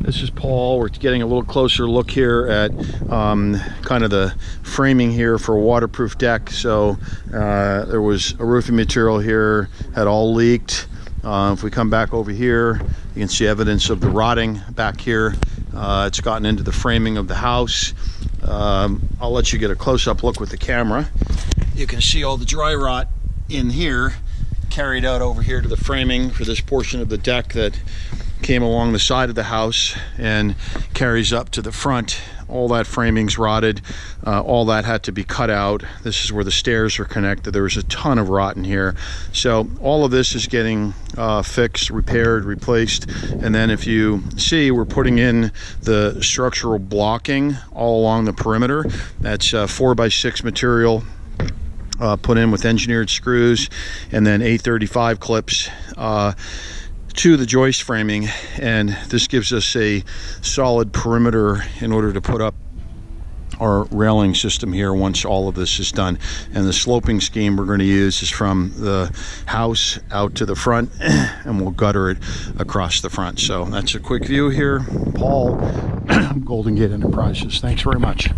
This is Paul. We're getting a little closer look here at kind of the framing here for a waterproof deck. So there was a roofing material here, had all leaked. If we come back over here, you can see evidence of the rotting back here. It's gotten into the framing of the house. I'll let you get a close-up look with the camera. You can see all the dry rot in here carried out over here to the framing for this portion of the deck that came along the side of the house and carries up to the front. All that framing's rotted. All that had to be cut out. This is where the stairs are connected. There was a ton of rot in here. So all of this is getting fixed, repaired, replaced. And then if you see, we're putting in the structural blocking all along the perimeter. That's 4x6 material put in with engineered screws, and then 835 clips to the joist framing, and this gives us a solid perimeter in order to put up our railing system here once all of this is done. And the sloping scheme we're going to use is from the house out to the front, and we'll gutter it across the front. So that's a quick view here. Paul, Golden Gate Enterprises. Thanks very much.